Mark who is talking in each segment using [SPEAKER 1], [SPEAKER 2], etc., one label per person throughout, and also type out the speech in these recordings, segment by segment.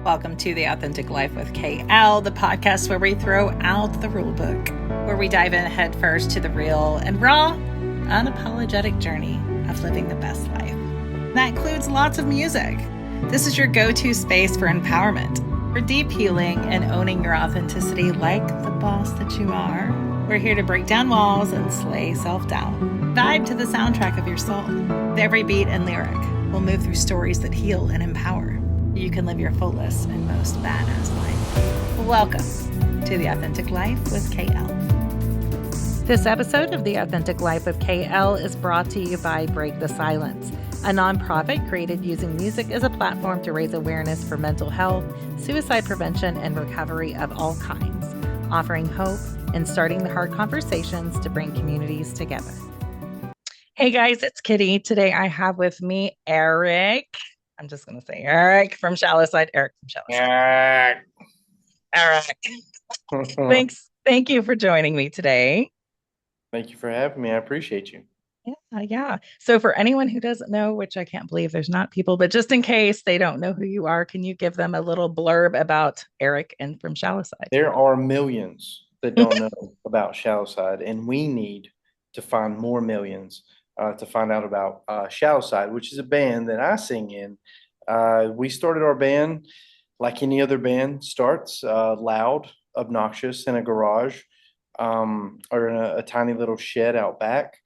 [SPEAKER 1] Welcome to The Authentic Life with KL, the podcast where we throw out the rule book, where we dive in head first to the real and raw, unapologetic journey of living the best life. That includes lots of music. This is your go-to space for empowerment, for deep healing and owning your authenticity like the boss that you are. We're here to break down walls and slay self-doubt. Vibe to the soundtrack of your soul. With every beat and lyric, we'll move through stories that heal and empower. You can live your fullest and most badass life. Welcome to The Authentic Life with KL. This episode of The Authentic Life with KL is brought to you by Break the Silence, a nonprofit created using music as a platform to raise awareness for mental health, suicide prevention, and recovery of all kinds, offering hope and starting the hard conversations to bring communities together. Hey guys, it's Kitty. Today I have with me Eric. I'm just going to say Eric from Shallow Side. Eric from Shallow Side. Eric. Thank you for joining me today.
[SPEAKER 2] Thank you for having me. I appreciate you.
[SPEAKER 1] Yeah. So for anyone who doesn't know, which I can't believe there's not people, but just in case they don't know who you are, can you give them a little blurb about Eric and from Shallow Side?
[SPEAKER 2] There are millions that don't know about Shallow Side, and we need to find more millions to find out about Shallow Side, which is a band that I sing in. We started our band like any other band starts, loud, obnoxious in a garage or in a tiny little shed out back,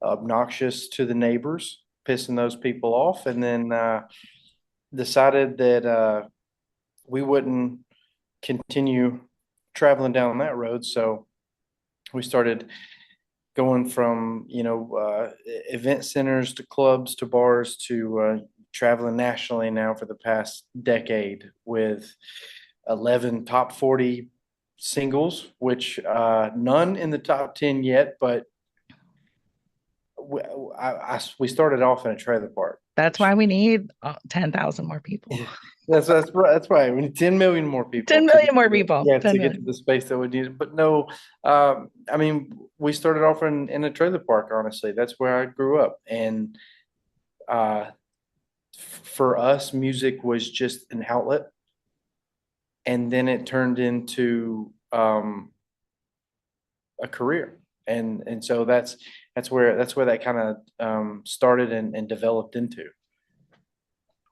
[SPEAKER 2] obnoxious to the neighbors, pissing those people off, and then decided that we wouldn't continue traveling down that road. So we started going from, event centers to clubs to bars to traveling nationally now for the past decade with 11 top 40 singles, which none in the top 10 yet, but we started off in a trailer park.
[SPEAKER 1] That's why we need 10,000 more people.
[SPEAKER 2] That's right. We need 10 million more people.
[SPEAKER 1] 10 million more people.
[SPEAKER 2] Yeah, to get to the space that we need. But no, we started off in a trailer park, honestly. That's where I grew up. And for us, music was just an outlet. And then it turned into a career. And so that's where that kind of started and developed into.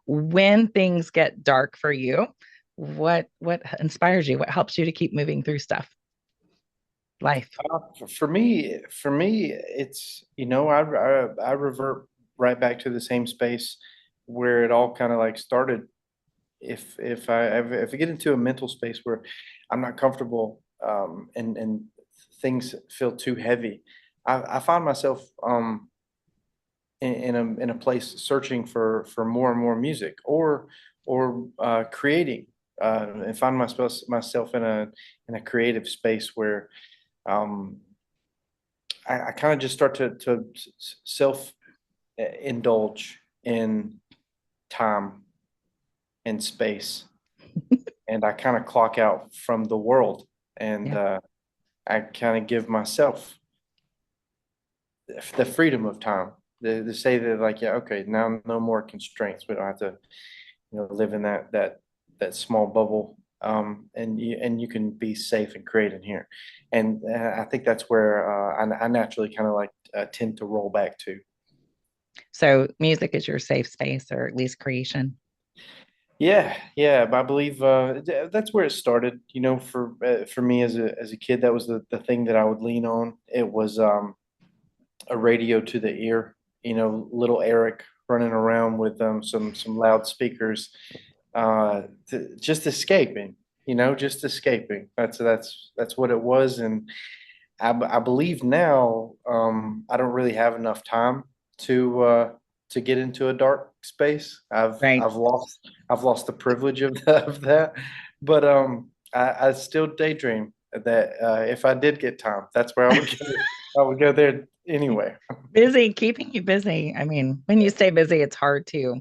[SPEAKER 1] When things get dark for you, what inspires you? What helps you to keep moving through stuff? Life.
[SPEAKER 2] For me, it's I revert right back to the same space where it all kind of like started. If I get into a mental space where I'm not comfortable and things feel too heavy, I find myself in a place searching for more and more music or creating and find myself in a creative space where I kind of just start to self indulge in time and space and I kind of clock out from the world and I kind of give myself the freedom of time to say that, like, yeah, okay, now no more constraints. We don't have to, live in that small bubble, and you can be safe and create in here. And I think that's where I naturally kind of like tend to roll back to.
[SPEAKER 1] So music is your safe space, or at least creation.
[SPEAKER 2] Yeah, I believe that's where it started. For me as a kid, that was the thing that I would lean on. It was a radio to the ear. Little Eric running around with some loudspeakers, just escaping. Just escaping. That's what it was, and I believe now I don't really have enough time to get into a dark space. I've lost the privilege of that, but I still daydream that if I did get time, that's where I would go. I would go there anyway.
[SPEAKER 1] Busy, keeping you busy. I mean, when you stay busy, it's hard to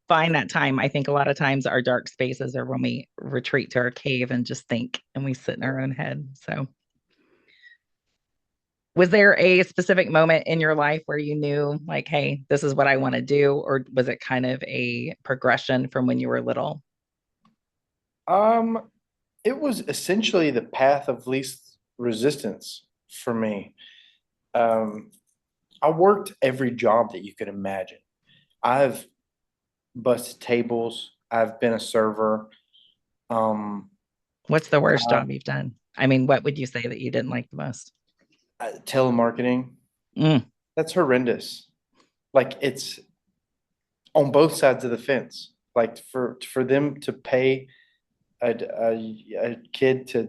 [SPEAKER 1] find that time. I think a lot of times our dark spaces are when we retreat to our cave and just think and we sit in our own head. So was there a specific moment in your life where you knew like, hey, this is what I want to do? Or was it kind of a progression from when you were little?
[SPEAKER 2] Um, it was essentially the path of least resistance for me. Um, I worked every job that you could imagine. I've busted tables. I've been a server. Um,
[SPEAKER 1] What's the worst
[SPEAKER 2] uh,
[SPEAKER 1] job you've done? I mean, what would you say that you didn't like the most?
[SPEAKER 2] telemarketing.
[SPEAKER 1] Mm.
[SPEAKER 2] That's horrendous. Like it's on both sides of the fence. Like for them to pay a kid to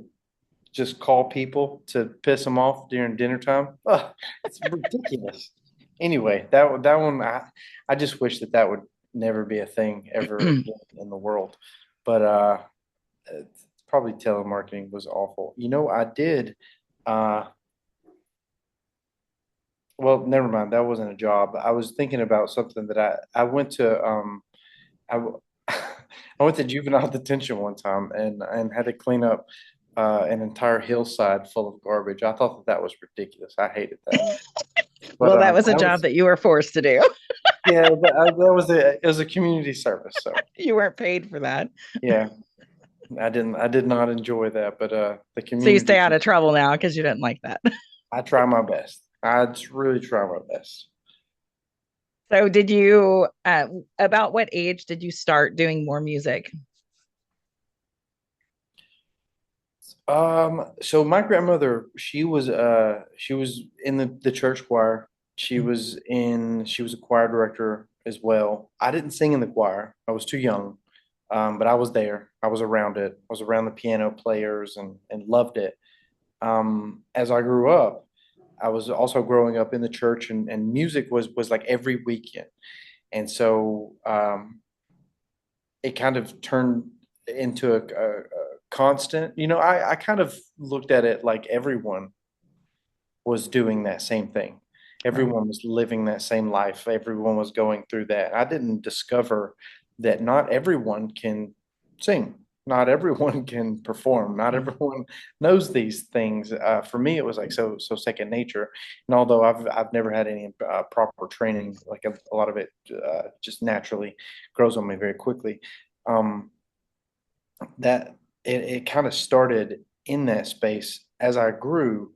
[SPEAKER 2] just call people to piss them off during dinner time. Ugh, it's ridiculous. Anyway, that one I just wish that that would never be a thing ever again in the world. But probably telemarketing was awful. I did uh well, never mind. That wasn't a job. I was thinking about something that I went to I w- I went to juvenile detention one time and had to clean up an entire hillside full of garbage. I thought that that was ridiculous. I hated that. But
[SPEAKER 1] Well, that was a
[SPEAKER 2] that
[SPEAKER 1] job
[SPEAKER 2] was
[SPEAKER 1] that you were forced to do.
[SPEAKER 2] yeah, that was it was a community service. So
[SPEAKER 1] You weren't paid for that.
[SPEAKER 2] yeah, I did not enjoy that, but the
[SPEAKER 1] So you
[SPEAKER 2] community
[SPEAKER 1] stay out of trouble now because you didn't like that.
[SPEAKER 2] I try my best. I just really try my best.
[SPEAKER 1] So did you about what age did you start doing more music?
[SPEAKER 2] So my grandmother, she was in the church choir. She was a choir director as well. I didn't sing in the choir. I was too young. But I was there. I was around it. I was around the piano players and loved it. As I grew up, I was also growing up in the church and music was like every weekend. And so it kind of turned into a constant. I kind of looked at it like everyone was doing that same thing.
[SPEAKER 1] Right.
[SPEAKER 2] Everyone was living that same life. Everyone was going through that. I didn't discover that not everyone can sing. Not everyone can perform. Not
[SPEAKER 1] Yeah.
[SPEAKER 2] everyone knows these things. For me, it was like so second nature. And although I've never had any proper training, like a lot of it just naturally grows on me very quickly. Um, that it kind of started in that space as I grew.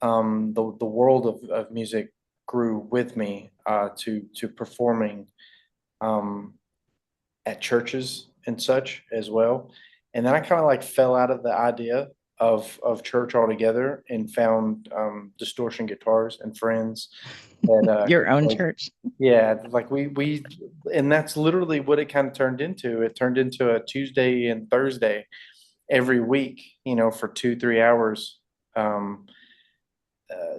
[SPEAKER 2] The world of music grew with me to performing um, at churches and such as well. And then I kind of like fell out of the idea of church altogether and found distortion guitars and friends that
[SPEAKER 1] Your
[SPEAKER 2] could
[SPEAKER 1] own
[SPEAKER 2] play.
[SPEAKER 1] church.
[SPEAKER 2] Yeah, like and that's literally what it kind of turned into. It turned into a Tuesday and Thursday every week, for 2, 3 hours. Um,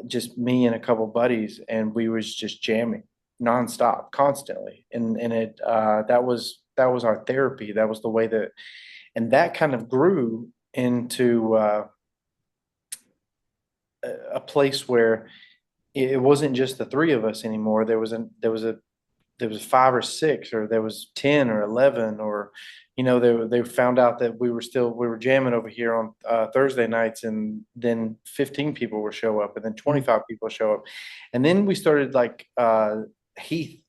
[SPEAKER 2] just me and a couple buddies, and we was just jamming nonstop, constantly, and it that was our therapy. That was the way that, and that kind of grew into a place where it wasn't just the three of us anymore. There was 5 or 6, or there was 10 or 11, or they found out that we were jamming over here on Thursday nights, and then 15 people would show up, and then
[SPEAKER 1] Mm.
[SPEAKER 2] 25 people show up, and then we started like Heath,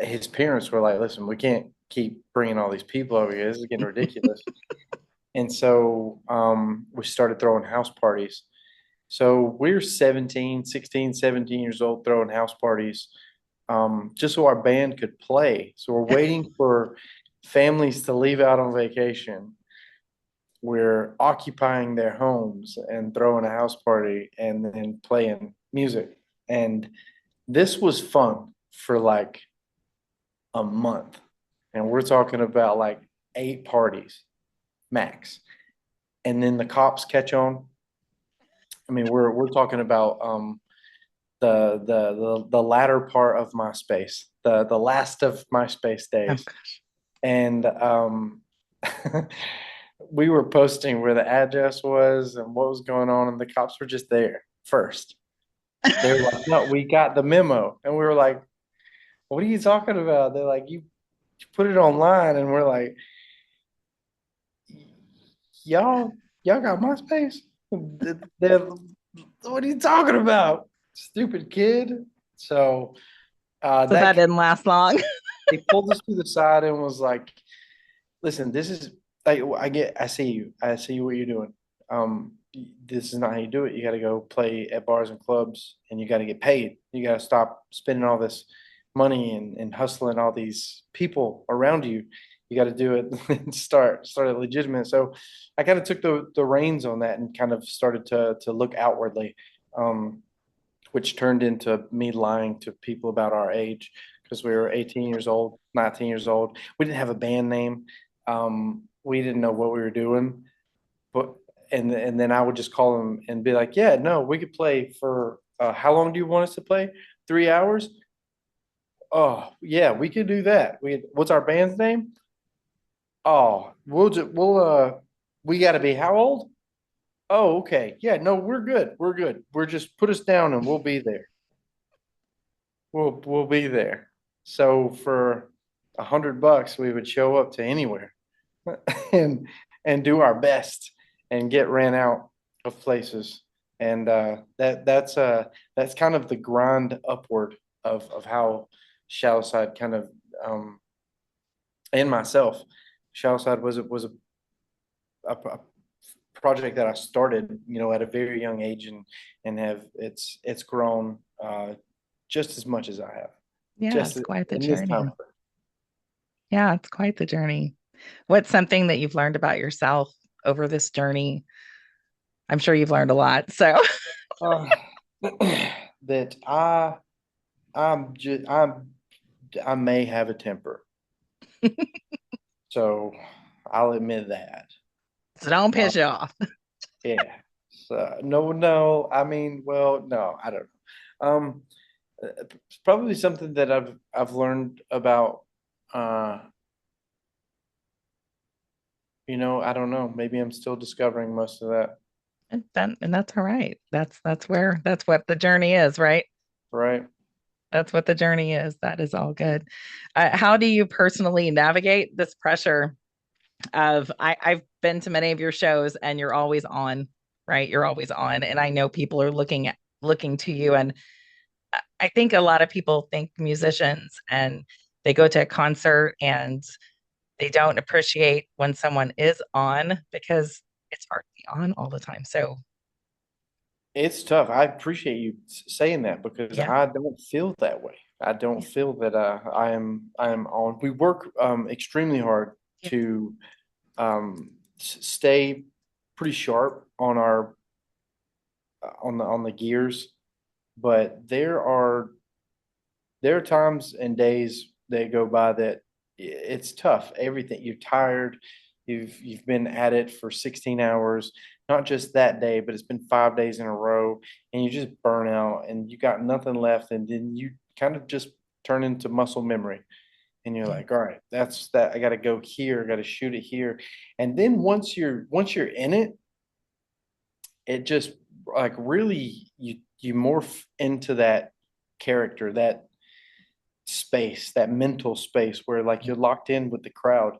[SPEAKER 2] his parents were like, listen, we can't keep bringing all these people over here, this is getting ridiculous. And so we started throwing house parties. So we're 17, 16, 17 years old, throwing house parties just so our band could play. So we're waiting for families to leave out on vacation. We're occupying their homes and throwing a house party and then playing music. And this was fun for like a month. And we're talking about like 8 parties max. And then the cops catch on. I mean, we're talking about the latter part of MySpace, the last of MySpace
[SPEAKER 1] Oh,
[SPEAKER 2] days,
[SPEAKER 1] gosh.
[SPEAKER 2] and we were posting where the address was and what was going on, and the cops were just there first. They were like, "No, we got the memo," and we were like, "What are you talking about?" They're like, "You put it online," and we're like, "Y'all got MySpace?" They're, what are you talking about, stupid kid? So
[SPEAKER 1] So that
[SPEAKER 2] that
[SPEAKER 1] didn't last long.
[SPEAKER 2] they pulled us to the side and was like, listen, this is I see you. I see what you're doing. This is not how you do it. You got to go play at bars and clubs, and you got to get paid. You got to stop spending all this money and hustling all these people around you. You got to do it and start it legitimate. So I kind of took the reins on that and kind of started to look outwardly, which turned into me lying to people about our age because we were 18 years old, 19 years old. We didn't have a band name. We didn't know what we were doing, but and then I would just call them and be like, "Yeah, no, we could play for how long do you want us to play? 3 hours? Oh, yeah, we could do that. What's our band's name? Oh, we got to be how old? Oh, okay, yeah, no, we're good, we're good. We're just put us down and we'll be there. We'll be there. So for $100, we would show up to anywhere and do our best and get ran out of places. And that's kind of the grind upward of how Shallow Side kind of and myself. Shallow Side was a project that I started, at a very young age and have it's grown just as much as I have.
[SPEAKER 1] Yeah,
[SPEAKER 2] Just
[SPEAKER 1] it's quite the
[SPEAKER 2] in this time.
[SPEAKER 1] journey. Yeah, it's quite the journey. What's something that you've learned about yourself over this journey? I'm sure you've learned a lot. So,
[SPEAKER 2] Uh, that I'm I may have a temper, so I'll admit that.
[SPEAKER 1] so don't
[SPEAKER 2] Uh,
[SPEAKER 1] piss you off.
[SPEAKER 2] yeah. So no. I mean, well, no, I don't know. It's probably something that I've learned about. Uh, I don't know. Maybe I'm still discovering most of that.
[SPEAKER 1] And that's all right. That's what the journey is, right?
[SPEAKER 2] Right.
[SPEAKER 1] That's what the journey is. That is all good. How do you personally navigate this pressure of I've been to many of your shows and you're always on, right? You're always on. And I know people are looking to you. And I think a lot of people think musicians and they go to a concert and they don't appreciate when someone is on because it's hard to be on all the time. So
[SPEAKER 2] It's tough. I appreciate you saying that because
[SPEAKER 1] yeah,
[SPEAKER 2] I don't feel that way. I don't
[SPEAKER 1] yeah,
[SPEAKER 2] feel that I am on. We work extremely hard
[SPEAKER 1] yeah.
[SPEAKER 2] to stay pretty sharp on our on the gears, but there are times and days that go by that it's tough. Everything you're tired. You've been at it for 16 hours, not just that day, but it's been 5 days in a row, and you just burn out and you got nothing left, and then you kind of just turn into muscle memory. And you're
[SPEAKER 1] Yeah.
[SPEAKER 2] like, all right, that's that. I got to go here. I got to shoot it here. And then once you're in it, it just like really you morph into that character, that space, that mental space where like you're locked in with the crowd.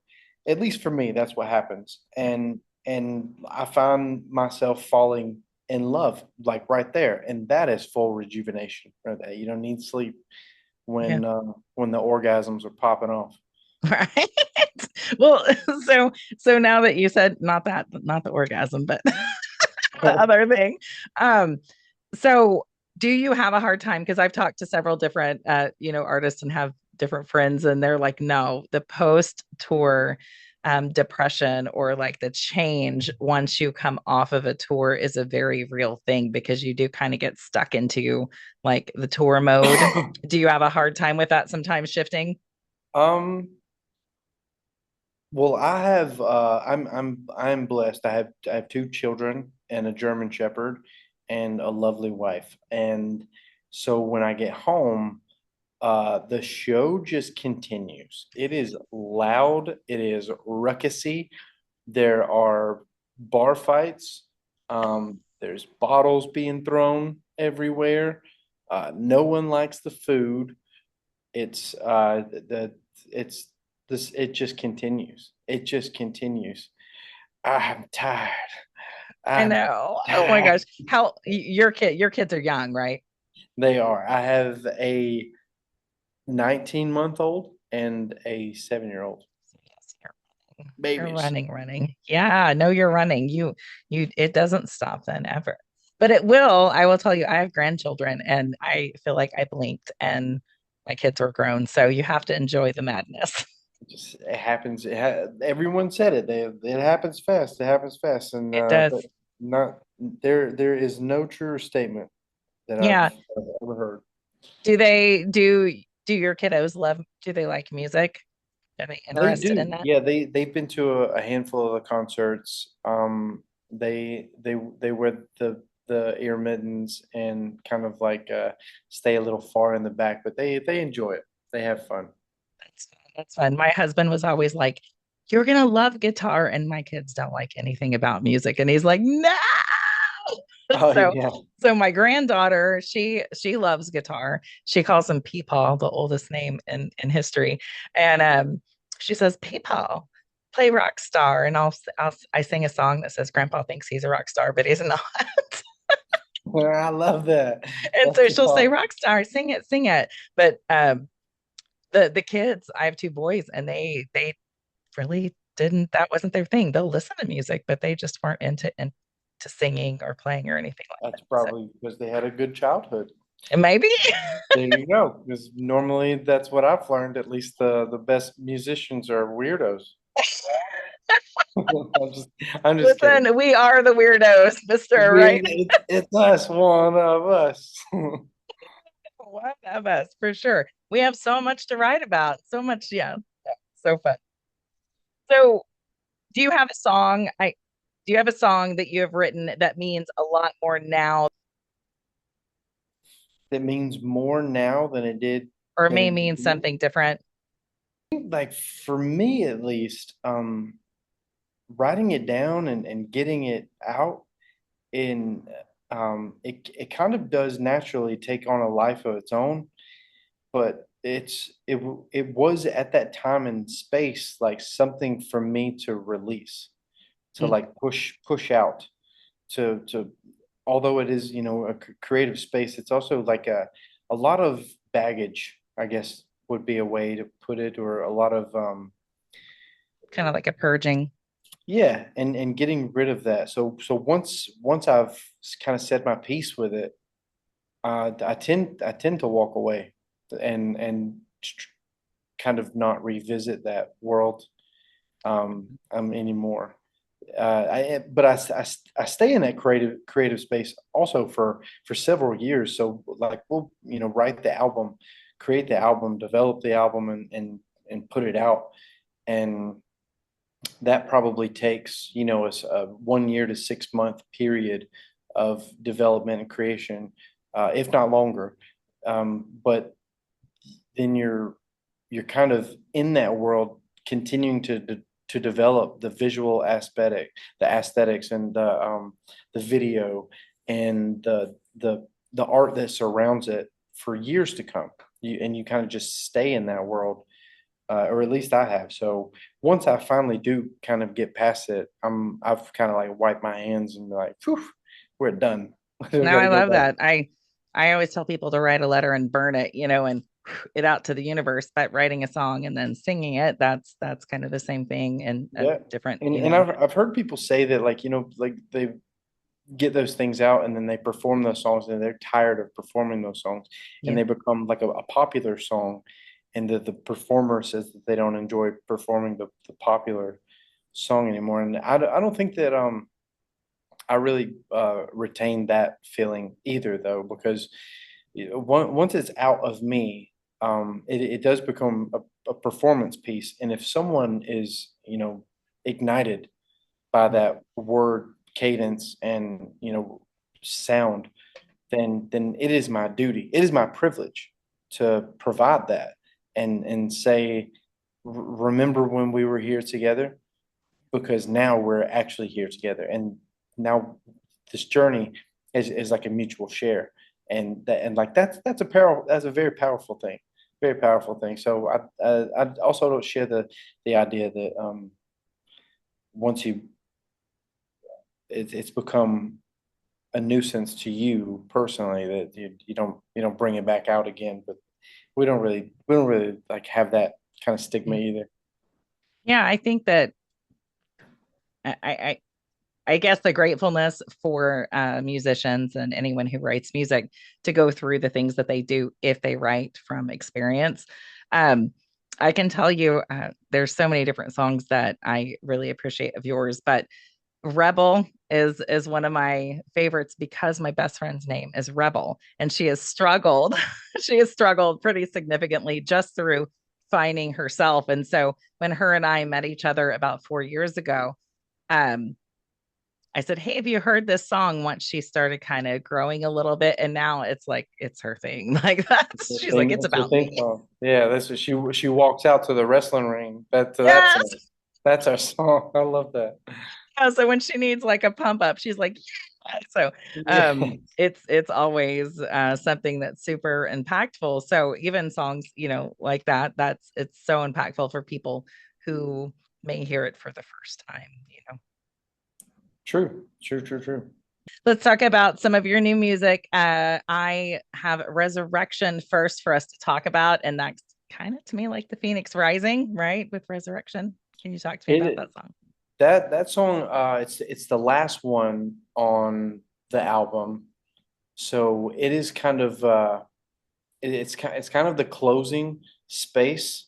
[SPEAKER 2] At least for me, that's what happens. And I find myself falling in love like right there. And that is full rejuvenation right there. You don't need sleep
[SPEAKER 1] Yeah.
[SPEAKER 2] when the orgasms are popping off.
[SPEAKER 1] Right. Well, so now that you said not the orgasm, but the other thing. Um, so do you have a hard time? Because I've talked to several different artists and have different friends, and they're like, no, the post tour depression or like the change once you come off of a tour is a very real thing because you do kind of get stuck into like the tour mode. Do you have a hard time with that sometimes shifting?
[SPEAKER 2] Um, well, I'm blessed. I have two children and a German Shepherd and a lovely wife. And so when I get home, the show just continues. It is loud, it is ruckusy. There are bar fights. There's bottles being thrown everywhere. No one likes the food. It's the it's this it just continues. It just continues. I'm tired.
[SPEAKER 1] I
[SPEAKER 2] I'm
[SPEAKER 1] know. Oh my
[SPEAKER 2] tired.
[SPEAKER 1] gosh. How your kids are young, right?
[SPEAKER 2] They are. I have a 19-month-old and a 7-year-old.
[SPEAKER 1] Yes, you're You're
[SPEAKER 2] babies.
[SPEAKER 1] running. Yeah, no, you're running. It doesn't stop then ever. But it will. I will tell you, I have grandchildren and I feel like I blinked and my kids were grown. So you have to enjoy the madness.
[SPEAKER 2] Just it happens. Everyone said it. It happens fast. It happens fast, and
[SPEAKER 1] It
[SPEAKER 2] but
[SPEAKER 1] does.
[SPEAKER 2] not there. There is no truer statement that
[SPEAKER 1] Yeah.
[SPEAKER 2] I've ever heard.
[SPEAKER 1] Do your kiddos do they like music? Are they
[SPEAKER 2] They
[SPEAKER 1] interested in
[SPEAKER 2] do.
[SPEAKER 1] that?
[SPEAKER 2] Yeah, they've been to a handful of the concerts. They wear the ear mittens and kind of like stay a little far in the back, but they enjoy it. They have fun.
[SPEAKER 1] That's fun. That's fun. My husband was always like, "You're gonna love guitar," and my kids don't like anything about music, and he's like, "No."
[SPEAKER 2] Oh
[SPEAKER 1] So,
[SPEAKER 2] yeah.
[SPEAKER 1] so my granddaughter, she loves guitar. She calls him Peepaw, the oldest name in history, and she says, "Peepaw, play rock star," and I sing a song that says, "Grandpa thinks he's a rock star, but he's not."
[SPEAKER 2] I love that.
[SPEAKER 1] And
[SPEAKER 2] That's
[SPEAKER 1] so
[SPEAKER 2] the
[SPEAKER 1] she'll say,
[SPEAKER 2] part.
[SPEAKER 1] "Rock star, sing it." But the kids, I have two boys, and they really didn't. That wasn't their thing. They'll listen to music, but they just weren't into singing or playing or anything like
[SPEAKER 2] That's
[SPEAKER 1] that. So
[SPEAKER 2] probably because they had a good childhood.
[SPEAKER 1] and maybe.
[SPEAKER 2] There you go. Because normally that's what I've learned. At least the best musicians are weirdos. I'm just I'm just kidding.
[SPEAKER 1] Listen, we are the weirdos, Mister, right?
[SPEAKER 2] It's us, one of us.
[SPEAKER 1] One of us, for sure. We have so much to write about. So much, yeah, so fun. So, do you have a song? Do you have a song that you have written that means a lot more now,
[SPEAKER 2] It means more now
[SPEAKER 1] or
[SPEAKER 2] than
[SPEAKER 1] may
[SPEAKER 2] it
[SPEAKER 1] mean
[SPEAKER 2] did.
[SPEAKER 1] something different?
[SPEAKER 2] Like for me at least, writing it down and getting it out in it kind of does naturally take on a life of its own, but it was at that time and space like something for me to release, to
[SPEAKER 1] Mm,
[SPEAKER 2] like push out, to although it is, a creative space, it's also like a lot of baggage, I guess would be a way to put it, or a lot of
[SPEAKER 1] kind of like a purging.
[SPEAKER 2] yeah, and getting rid of that. So once I've kind of said my piece with it, I tend to walk away and kind of not revisit that world anymore. But I stay in that creative space also for several years. So like we'll write the album, create the album, develop the album, and put it out, and that probably takes a 1 year to 6 month period of development and creation, if not longer. But then you're kind of in that world, continuing to develop the visual aesthetic, the aesthetics, and the video, and the art that surrounds it for years to come. You kind of just stay in that world, or at least I have. So once I finally do kind of get past it, I've kind of like wiped my hands and be like, "Phew, we're done. We
[SPEAKER 1] No,
[SPEAKER 2] got to
[SPEAKER 1] I
[SPEAKER 2] go
[SPEAKER 1] love
[SPEAKER 2] back."
[SPEAKER 1] that. I always tell people to write a letter and burn it, and it out to the universe. But writing a song and then singing it, that's kind of the same thing and a
[SPEAKER 2] Yeah.
[SPEAKER 1] different,
[SPEAKER 2] And I've heard people say that, like, like they get those things out and then they perform those songs and they're tired of performing those songs, and
[SPEAKER 1] yeah.
[SPEAKER 2] they become like a popular song, and the performer says that they don't enjoy performing the popular song anymore. And I don't think that I really retain that feeling either, though, because once it's out of me, it does become a performance piece. And if someone is, ignited by that word cadence and, sound, then it is my duty, it is my privilege to provide that, and say, Remember when we were here together? Because now we're actually here together, and now this journey is like a mutual share, and like that's a very powerful thing, very powerful thing. So I also don't share the idea that once it's become a nuisance to you personally, that you don't bring it back out again. But we don't really like have that kind of stigma
[SPEAKER 1] Yeah.
[SPEAKER 2] either.
[SPEAKER 1] Yeah, I think that I I guess the gratefulness for musicians and anyone who writes music to go through the things that they do if they write from experience. Um, I can tell you, there's so many different songs that I really appreciate of yours, but Rebel is one of my favorites because my best friend's name is Rebel, and she has struggled. She has struggled pretty significantly just through finding herself. And so when her and I met each other about 4 years ago, um, I said, "Hey, have you heard this song?" Once she started kind of growing a little bit, and now it's like it's her thing. Like that's she's like, it's
[SPEAKER 2] It's her
[SPEAKER 1] about
[SPEAKER 2] theme
[SPEAKER 1] me.
[SPEAKER 2] song. Yeah, that's what she walks out to the wrestling ring.
[SPEAKER 1] Yes.
[SPEAKER 2] That's our song. I love that.
[SPEAKER 1] Yeah, so when she needs like a pump up, she's like, yeah. So
[SPEAKER 2] Yeah,
[SPEAKER 1] it's always something that's super impactful. So even songs, like that, it's so impactful for people who may hear it for the first time.
[SPEAKER 2] true.
[SPEAKER 1] Let's talk about some of your new music. I have Resurrection first for us to talk about, and that's kind of to me like the Phoenix Rising, right? With Resurrection. Can you talk to me about
[SPEAKER 2] It
[SPEAKER 1] that song?
[SPEAKER 2] that song it's the last one on the album. So it is kind of it's kind of the closing space,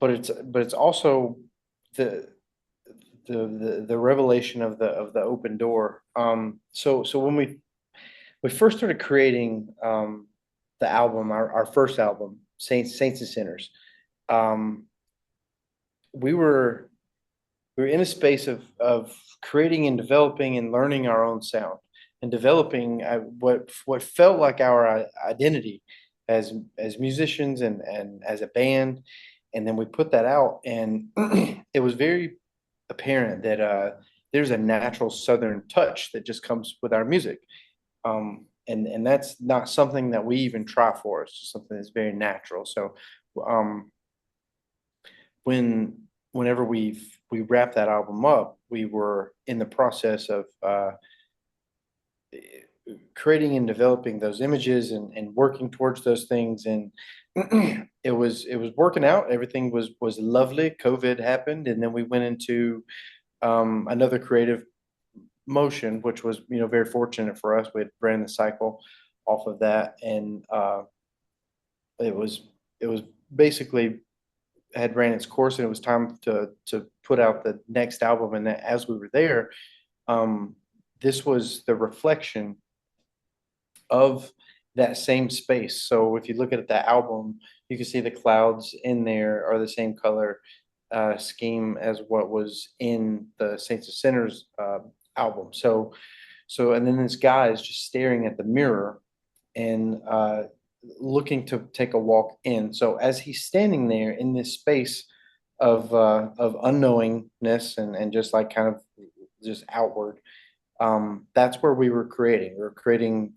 [SPEAKER 2] but it's also the the revelation of the open door. So when we first started creating the album, our first album, Saints and Sinners, um, we were we were in a space of creating and developing and learning our own sound and developing what felt like our identity as musicians and as a band. And then we put that out, and it was very apparent that there's a natural Southern touch that just comes with our music. And that's not something that we even try for. It's just something that's very natural. So um, whenever we wrapped that album up, we were in the process of creating and developing those images and working towards those things. And it was working out. Everything was lovely. COVID happened, and then we went into another creative motion, which was very fortunate for us. We had ran the cycle off of that, and it was it was basically had ran its course, and it was time to put out the next album. And that, as we were there, um, this was the reflection of that same space. So if you look at the album, you can see the clouds in there are the same color scheme as what was in the Saints and Sinners album. So and then this guy is just staring at the mirror and looking to take a walk in. So as he's standing there in this space of unknowingness and just like kind of just outward, that's where we were creating. We were creating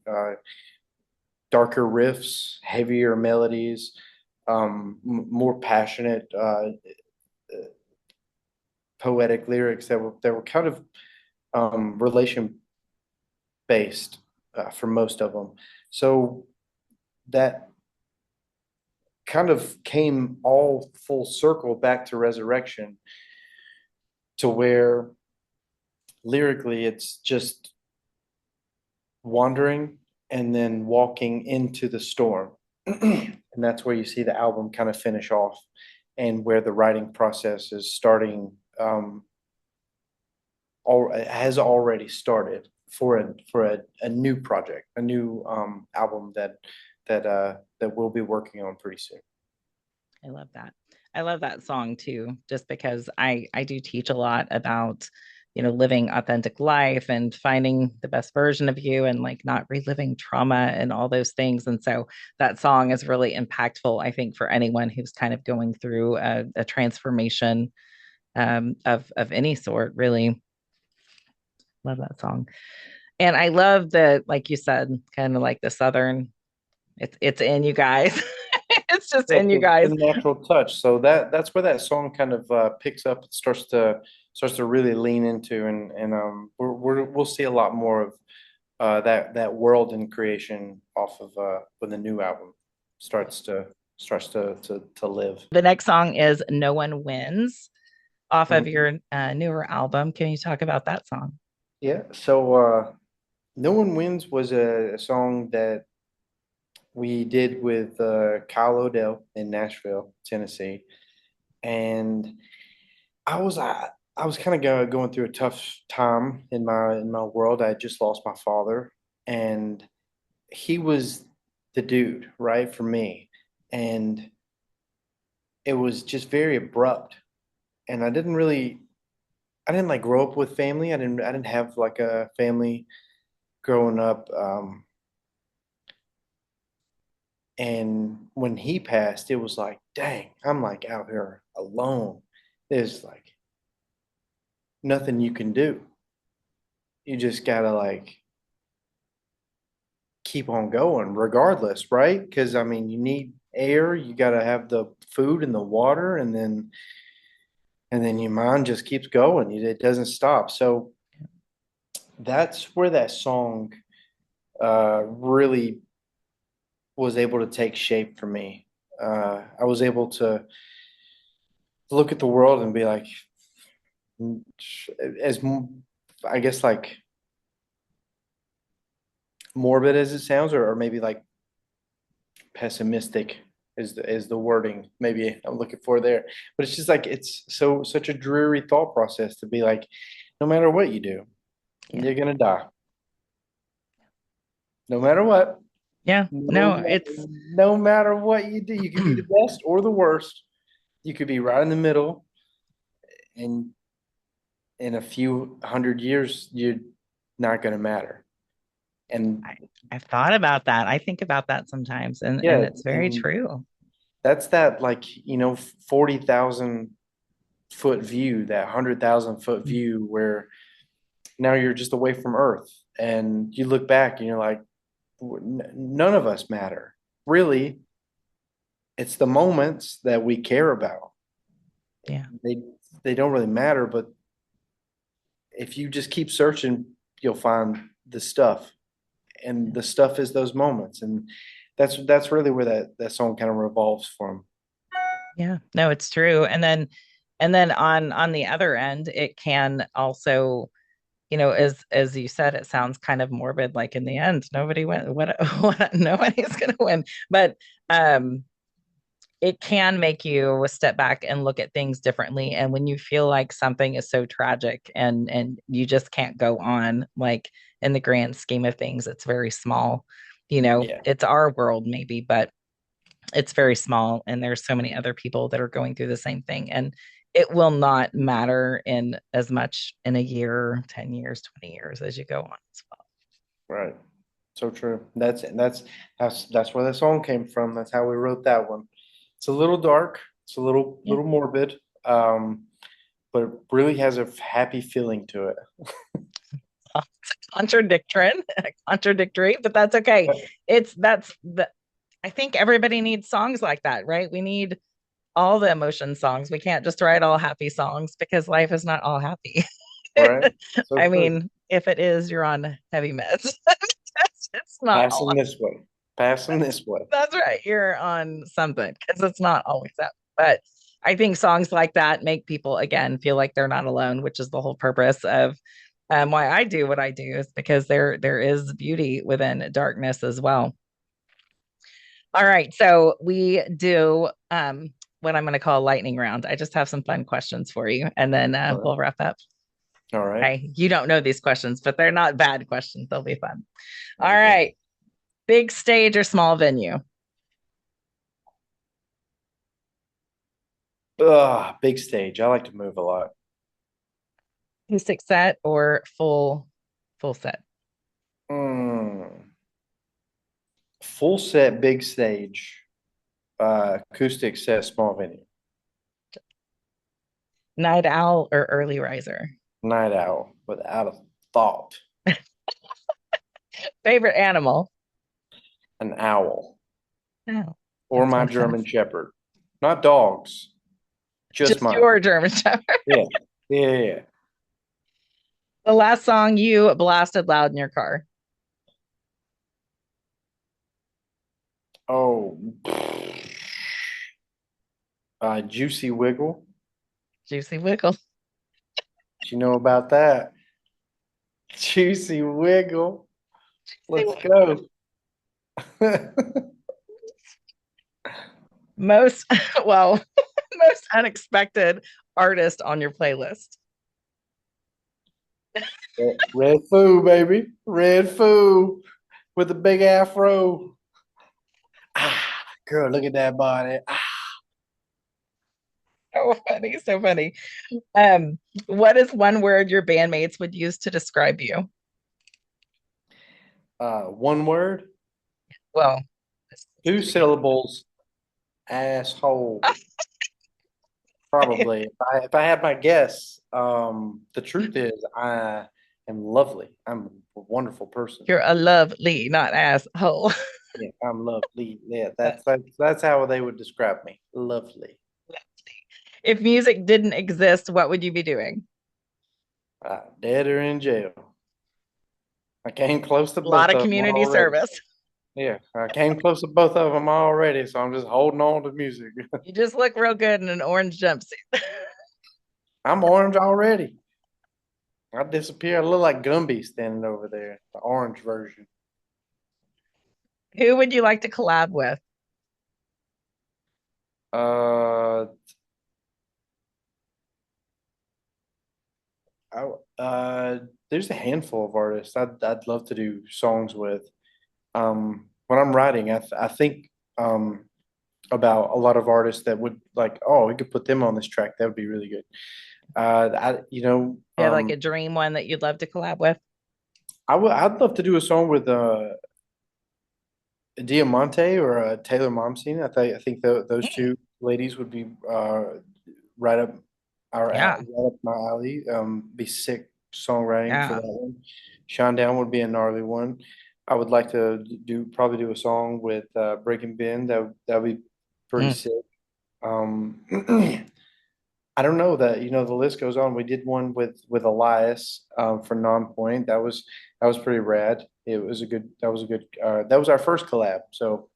[SPEAKER 2] darker riffs, heavier melodies, more passionate, poetic lyrics that were kind of relation based for most of them. So that kind of came all full circle back to Resurrection, to where lyrically it's just wandering and then walking into the storm. And that's where you see the album kind of finish off, and where the writing process is starting, has already started for a new project, a new album that we'll be working on pretty soon.
[SPEAKER 1] I love that. I love that song too, just because I do teach a lot about, living authentic life and finding the best version of you and like not reliving trauma and all those things. And so that song is really impactful, I think, for anyone who's kind of going through a transformation of any sort. Really love that song. And I love that, like you said, kind of like the Southern, it's in you guys. It's just
[SPEAKER 2] Yeah,
[SPEAKER 1] in you
[SPEAKER 2] the
[SPEAKER 1] guys.
[SPEAKER 2] natural touch. So that's where that song kind of picks up and starts to really lean into, and we'll see a lot more of that world and creation off of when the new album starts to live.
[SPEAKER 1] The next song is No One Wins. off of
[SPEAKER 2] Mhm.
[SPEAKER 1] your newer album. Can you talk about that song?
[SPEAKER 2] Yeah. So, No One Wins was a song that we did with Kyle Odell in Nashville, Tennessee. And I was kind of going through a tough time in my world. I had just lost my father, and he was the dude, right, for me. And it was just very abrupt. And I didn't like grow up with family. I didn't have like a family growing up. And when he passed, it was like, dang, I'm like out here alone. There's like nothing you can do. You just gotta like keep on going regardless, right? Because I mean, you need air, you gotta have the food and the water, and then your mind just keeps going. It doesn't stop. So that's where that song really was able to take shape for me. I was able to look at the world and be like, as I guess like morbid as it sounds, or maybe like pessimistic is the wording maybe I'm looking for there. But it's just like it's such a dreary thought process to be like, no matter what you do,
[SPEAKER 1] Yeah.
[SPEAKER 2] you're gonna die. No matter what.
[SPEAKER 1] Yeah.
[SPEAKER 2] No,
[SPEAKER 1] No, it's
[SPEAKER 2] no matter what you do, you could be the best or the worst. You could be right in the middle, and in a few hundred years, you're not gonna matter. And
[SPEAKER 1] I, I've thought about that. I think about that sometimes, and
[SPEAKER 2] yeah,
[SPEAKER 1] it's very
[SPEAKER 2] and
[SPEAKER 1] true.
[SPEAKER 2] that's that like, 40,000 foot view, that 100,000 foot
[SPEAKER 1] Mm.
[SPEAKER 2] view where now you're just away from Earth and you look back and you're like, None of us matter." Really, it's the moments that we care about.
[SPEAKER 1] Yeah.
[SPEAKER 2] They they don't really matter, but if you just keep searching, you'll find the stuff. And the stuff is those moments. And that's really where that song kind of revolves from.
[SPEAKER 1] Yeah. No, it's true. And then on the other end, it can also, as you said, it sounds kind of morbid, like in the end, nobody win what nobody's gonna win. But um it can make you step back and look at things differently. And when you feel like something is so tragic and you just can't go on, like in the grand scheme of things, it's very small.
[SPEAKER 2] Yeah,
[SPEAKER 1] It's our world maybe, but it's very small. And there's so many other people that are going through the same thing. And it will not matter in as much in a year, 10 years, 20 years as you go on as well.
[SPEAKER 2] right. So true. That's where the song came from. That's how we wrote that one. It's a little dark. It's a
[SPEAKER 1] Yeah.
[SPEAKER 2] little morbid, but it really has a happy feeling to it.
[SPEAKER 1] It's contradictory, contradictory, but that's okay. That's the I think everybody needs songs like that, right? We need all the emotion songs. We can't just write all happy songs because life is not all happy.
[SPEAKER 2] Right? So
[SPEAKER 1] I
[SPEAKER 2] true.
[SPEAKER 1] mean, if it is, you're on heavy meds. It's not all.
[SPEAKER 2] Passing this way. Passing this way.
[SPEAKER 1] That's right. You're on something because it's not always that. But I think songs like that make people again feel like they're not alone, which is the whole purpose of why I do what I do is because there is beauty within darkness as well. All right, so we do what I'm going to call a lightning round. I just have some fun questions for you, and then
[SPEAKER 2] All
[SPEAKER 1] we'll
[SPEAKER 2] right.
[SPEAKER 1] wrap up.
[SPEAKER 2] All right.
[SPEAKER 1] Okay, you don't know these questions, but they're not bad questions. They'll be fun. All
[SPEAKER 2] Okay.
[SPEAKER 1] right, big stage or small venue?
[SPEAKER 2] Big stage. I like to move a lot.
[SPEAKER 1] Acoustic set or full set?
[SPEAKER 2] Mm. Full set, big stage. Acoustic set, small venue.
[SPEAKER 1] Night owl or early riser?
[SPEAKER 2] Night owl, without a thought.
[SPEAKER 1] Favorite animal?
[SPEAKER 2] An owl
[SPEAKER 1] No,
[SPEAKER 2] or
[SPEAKER 1] that's
[SPEAKER 2] my
[SPEAKER 1] one
[SPEAKER 2] German
[SPEAKER 1] sense.
[SPEAKER 2] Shepherd. Not dogs, just
[SPEAKER 1] Just
[SPEAKER 2] mine.
[SPEAKER 1] your German Shepherd.
[SPEAKER 2] Yeah. Yeah. Yeah.
[SPEAKER 1] The last song you blasted loud in your car.
[SPEAKER 2] Oh, Juicy Wiggle.
[SPEAKER 1] Juicy Wiggle.
[SPEAKER 2] You know about that? Juicy Wiggle. Let's go.
[SPEAKER 1] Most, well, most unexpected artist on your playlist.
[SPEAKER 2] Red Foo, baby. Red Foo with the big afro. Ah, girl, look at that body. Ah,
[SPEAKER 1] So funny, so funny. Um, what is one word your bandmates would use to describe you?
[SPEAKER 2] one word,
[SPEAKER 1] Well,
[SPEAKER 2] two syllables, asshole. Probably. If I had my guess, the truth is I am lovely. I'm a wonderful person.
[SPEAKER 1] you're a lovely, not asshole.
[SPEAKER 2] Yeah, I'm lovely. Yeah, that's how they would describe me. Lovely.
[SPEAKER 1] If music didn't exist, what would you be doing?
[SPEAKER 2] Dead or in jail. I came close to
[SPEAKER 1] A lot
[SPEAKER 2] both
[SPEAKER 1] of
[SPEAKER 2] of them
[SPEAKER 1] community
[SPEAKER 2] already.
[SPEAKER 1] service.
[SPEAKER 2] Yeah, I came close to both of them already, so I'm just holding on to music.
[SPEAKER 1] You just look real good in an orange jumpsuit.
[SPEAKER 2] I'm orange already. I disappear. I look like Gumby standing over there, the orange version.
[SPEAKER 1] Who would you like to collab with?
[SPEAKER 2] Uh, I, there's a handful of artists I'd love to do songs with. When I'm writing, I think about a lot of artists that would like, oh, we could put them on this track. That would be really good.
[SPEAKER 1] You have like a dream one that you'd love to collab with?
[SPEAKER 2] I'd love to do a song with Diamante or Taylor Momsen. I think those
[SPEAKER 1] Mm,
[SPEAKER 2] two ladies would be right up
[SPEAKER 1] yeah,
[SPEAKER 2] right up my alley. Be sick songwriting for
[SPEAKER 1] yeah.
[SPEAKER 2] that one. Sean Down would be a gnarly one. I would like to probably do a song with Breaking Ben. That would be pretty
[SPEAKER 1] Mm.
[SPEAKER 2] sick. Um, I don't know that the list goes on. We did one with Elias for Nonpoint. That was pretty rad. It was a good. That was a good. That was our first collab. So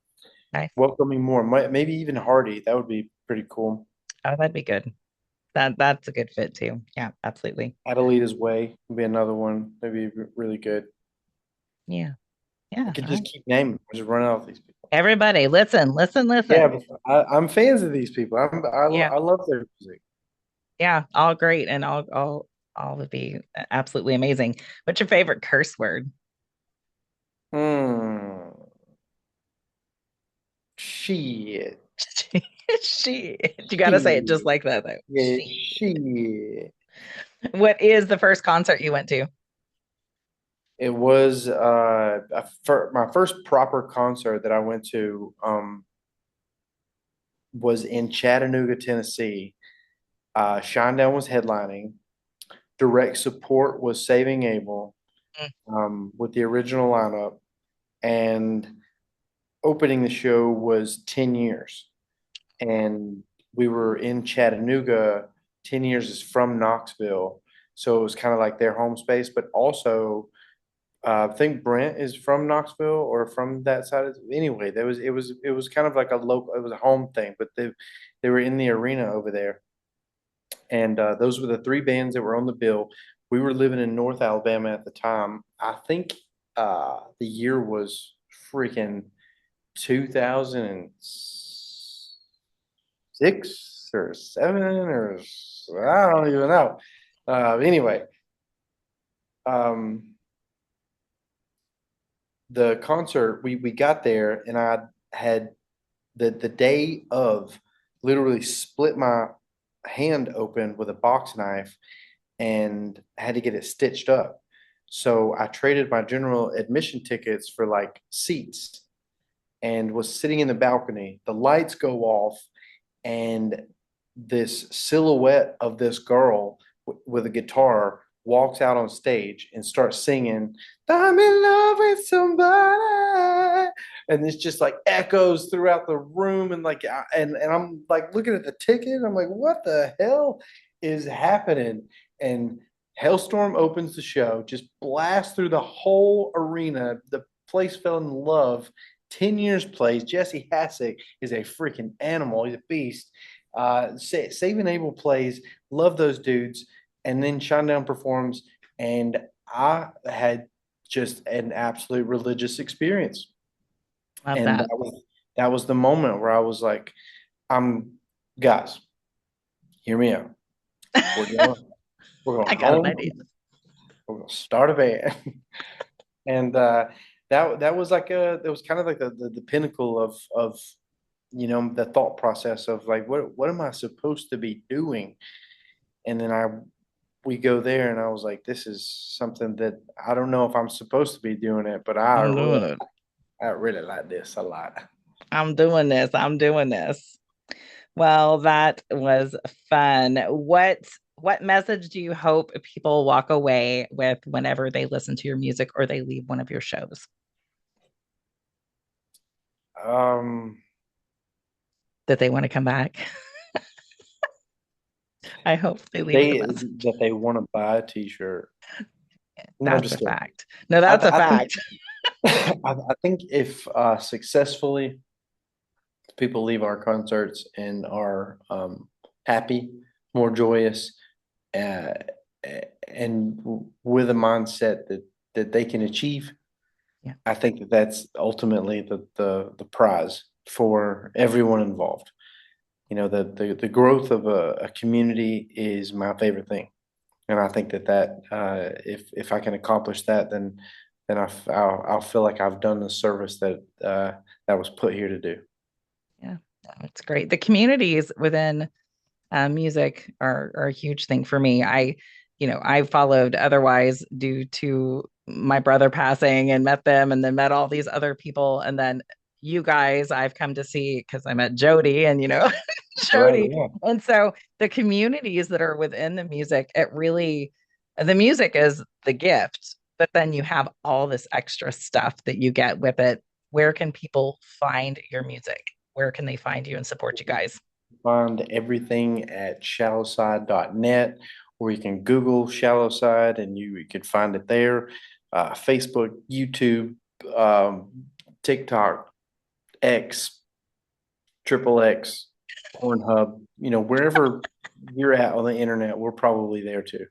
[SPEAKER 1] Nice.
[SPEAKER 2] welcoming more. Maybe even Hardy. That would be pretty cool.
[SPEAKER 1] Oh, that'd be good. That's a good fit too. Yeah, absolutely.
[SPEAKER 2] Adelita's Way would be another one. That'd be really good.
[SPEAKER 1] Yeah,
[SPEAKER 2] I
[SPEAKER 1] yeah.
[SPEAKER 2] could
[SPEAKER 1] All
[SPEAKER 2] just
[SPEAKER 1] right.
[SPEAKER 2] keep naming. Just run out of these people.
[SPEAKER 1] Everybody, listen, listen,
[SPEAKER 2] Yeah,
[SPEAKER 1] listen.
[SPEAKER 2] but I'm fans of these people.
[SPEAKER 1] Yeah,
[SPEAKER 2] I love their music.
[SPEAKER 1] yeah. All great, and all would be absolutely amazing. What's your favorite curse word?
[SPEAKER 2] Hmm. Shit.
[SPEAKER 1] Shit. You got to say it just
[SPEAKER 2] Shit.
[SPEAKER 1] like that, though.
[SPEAKER 2] Yeah.
[SPEAKER 1] Shit.
[SPEAKER 2] Shit.
[SPEAKER 1] What is the first concert you went to?
[SPEAKER 2] It was my first proper concert that I went to was in Chattanooga, Tennessee. Shinedown was headlining. Direct support was Saving Abel
[SPEAKER 1] Mm.
[SPEAKER 2] with the original lineup, and opening the show was 10 years. And we were in Chattanooga. 10 years is from Knoxville, so it was kind of like their home space, but also I think Brent is from Knoxville or from that side. Anyway, it was kind of like a local. It was a home thing, but they were in the arena over there, and those were the three bands that were on the bill. We were living in North Alabama at the time. I think the year was freaking 2006 or seven or I don't even know. Anyway, um, the concert we got there and I had the day of literally split my hand open with a box knife and had to get it stitched up. So I traded my general admission tickets for like seats and was sitting in the balcony. The lights go off and this silhouette of this girl with a guitar walks out on stage and starts singing, I'm in love with somebody. And it's just like echoes throughout the room. And like, and I'm like looking at the ticket. I'm like, what the hell is happening? And Hailstorm opens the show, just blasts through the whole arena. The place fell in love. 10 years plays. Jesse Hassick is a freaking animal. He's a beast. Saving Abel plays, love those dudes, and then Shinedown performs, and I had just an absolute religious experience.
[SPEAKER 1] Love
[SPEAKER 2] And
[SPEAKER 1] that.
[SPEAKER 2] that was the moment where I was like, I'm guys, hear me out. We're going, we're going
[SPEAKER 1] I got an
[SPEAKER 2] home,
[SPEAKER 1] idea.
[SPEAKER 2] we're gonna start a band. And that was like that was kind of like the pinnacle of the thought process of like what am I supposed to be doing? And then we go there and I was like, this is something that I don't know if I'm supposed to be doing it, but
[SPEAKER 1] I'm doing it.
[SPEAKER 2] I really like this a lot.
[SPEAKER 1] I'm doing this. I'm doing this. Well, that was fun. What message do you hope people walk away with whenever they listen to your music or they leave one of your shows?
[SPEAKER 2] Um,
[SPEAKER 1] That they want to come back? I hope they leave with a
[SPEAKER 2] they
[SPEAKER 1] message.
[SPEAKER 2] that they want to buy a t-shirt. No, I'm
[SPEAKER 1] That's
[SPEAKER 2] just
[SPEAKER 1] a
[SPEAKER 2] kidding.
[SPEAKER 1] fact. No, that's a
[SPEAKER 2] I think
[SPEAKER 1] fact.
[SPEAKER 2] I think if successfully people leave our concerts and are happy, more joyous, uh, and with a mindset that they can achieve.
[SPEAKER 1] Yeah.
[SPEAKER 2] I think that that's ultimately the prize for everyone involved. The growth of a community is my favorite thing, and I think that if I can accomplish that, then I'll feel like I've done the service that was put here to do.
[SPEAKER 1] Yeah. It's great. The communities within music are a huge thing for me. I followed otherwise due to my brother passing and met them and then met all these other people. And then you guys I've come to see because I met Jody and,
[SPEAKER 2] Right.
[SPEAKER 1] Jody.
[SPEAKER 2] Yeah.
[SPEAKER 1] And so the communities that are within the music is the gift, but then you have all this extra stuff that you get with it. Where can people find your music? Where can they find you and support you guys?
[SPEAKER 2] Find everything at shallowside.net, or you can Google Shallow Side and you could find it there. Facebook, YouTube, TikTok, X, Triple X, Pornhub, wherever you're at on the internet, we're probably there too.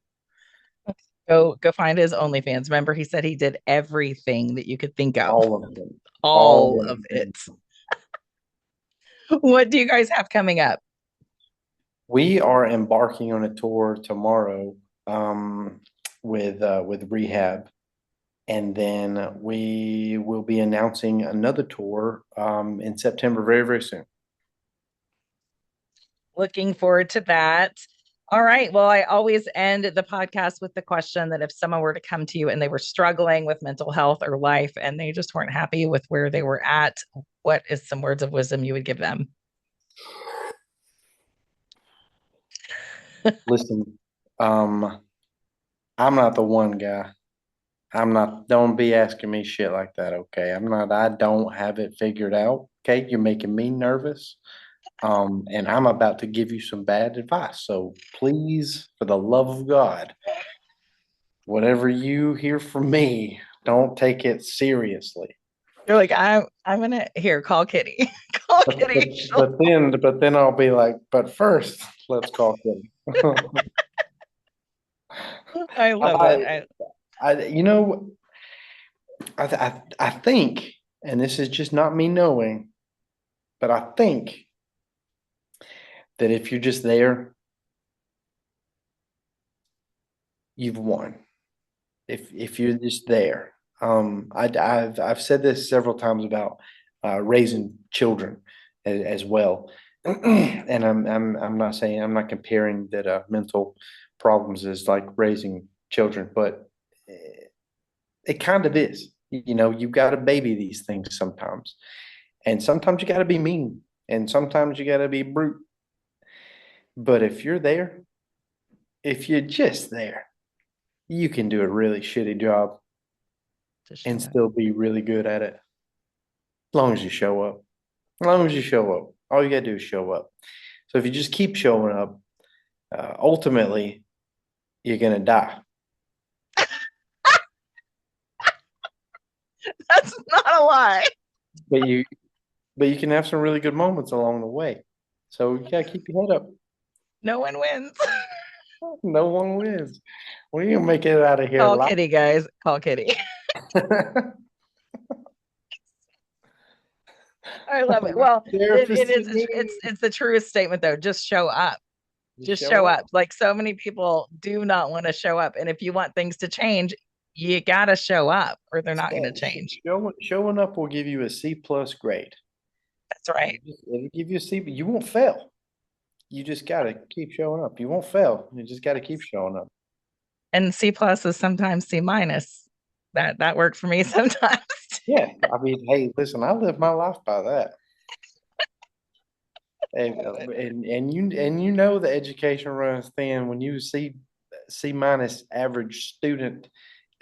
[SPEAKER 1] Go find his OnlyFans. Remember, he said he did everything that you could think of.
[SPEAKER 2] All of them.
[SPEAKER 1] All
[SPEAKER 2] All
[SPEAKER 1] of
[SPEAKER 2] of
[SPEAKER 1] it.
[SPEAKER 2] them.
[SPEAKER 1] What do you guys have coming up?
[SPEAKER 2] We are embarking on a tour tomorrow with Rehab. And then we will be announcing another tour in September very, very soon.
[SPEAKER 1] Looking forward to that. All right. Well, I always end the podcast with the question that if someone were to come to you and they were struggling with mental health or life and they just weren't happy with where they were at, what is some words of wisdom you would give them?
[SPEAKER 2] Listen, um, I'm not the one guy. I'm not, don't be asking me shit like that, okay? I don't have it figured out, okay? You're making me nervous. And I'm about to give you some bad advice. So please, for the love of God, whatever you hear from me, don't take it seriously.
[SPEAKER 1] You're like, I'm gonna here, call Kitty. Call
[SPEAKER 2] But, but,
[SPEAKER 1] Kitty.
[SPEAKER 2] but then I'll be like, but first, let's call Kim.
[SPEAKER 1] I love
[SPEAKER 2] I,
[SPEAKER 1] it.
[SPEAKER 2] I, I think, and this is just not me knowing, but I think that if you're just there, you've won. If you're just there, I've said this several times about raising children as well, and I'm not saying I'm not comparing that mental problems is like raising children, but it kind of is. You've got to baby these things sometimes, and sometimes you got to be mean, and sometimes you got to be brute. But if you're there, if you're just there, you can do a really shitty job
[SPEAKER 1] Just show
[SPEAKER 2] and
[SPEAKER 1] up.
[SPEAKER 2] still be really good at it. As long as you show up. As long as you show up. All you gotta do is show up. So if you just keep showing up, ultimately you're gonna die.
[SPEAKER 1] That's not a lie.
[SPEAKER 2] But you but you can have some really good moments along the way. So you gotta keep your head up.
[SPEAKER 1] No one wins.
[SPEAKER 2] No one wins. We ain't gonna make it out of here
[SPEAKER 1] Call
[SPEAKER 2] alive.
[SPEAKER 1] Kitty, guys. Call Kitty. I love it. Well, it
[SPEAKER 2] Therapist
[SPEAKER 1] is
[SPEAKER 2] in me.
[SPEAKER 1] it's the truest statement though. Just show up.
[SPEAKER 2] Just
[SPEAKER 1] Just
[SPEAKER 2] show
[SPEAKER 1] show
[SPEAKER 2] up.
[SPEAKER 1] up. Like so many people do not want to show up. And if you want things to change, you gotta show up or they're not gonna change.
[SPEAKER 2] Showing up will give you a C+ grade.
[SPEAKER 1] That's right.
[SPEAKER 2] It'll give you a C, but you won't fail. You just gotta keep showing up. You won't fail. You just gotta keep showing up.
[SPEAKER 1] And C+ is sometimes C minus. That worked for me sometimes.
[SPEAKER 2] Yeah. I mean, hey, listen, I live my life by that. And you know the education runs thin when you see C- average student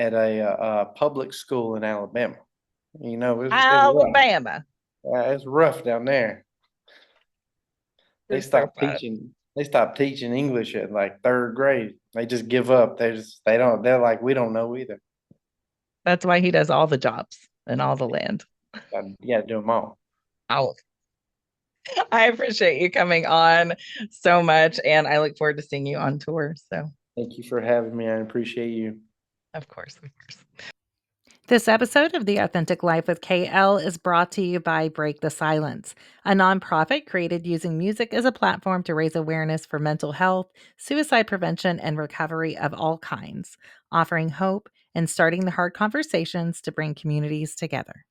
[SPEAKER 2] at a public school in Alabama. You know, it's rough.
[SPEAKER 1] Alabama.
[SPEAKER 2] It's rough down there. They
[SPEAKER 1] It's so
[SPEAKER 2] stopped
[SPEAKER 1] fun.
[SPEAKER 2] teaching. They stopped teaching English at like third grade. They just give up. They don't. They're like, we don't know either.
[SPEAKER 1] That's why he does all the jobs and all the land.
[SPEAKER 2] You got to do them all.
[SPEAKER 1] Oh, I appreciate you coming on so much, and I look forward to seeing you on tour. So,
[SPEAKER 2] Thank you for having me. I appreciate you.
[SPEAKER 1] of course, of course. This episode of The Authentic Life with KL is brought to you by Break the Silence, a nonprofit created using music as a platform to raise awareness for mental health, suicide prevention, and recovery of all kinds, offering hope and starting the hard conversations to bring communities together.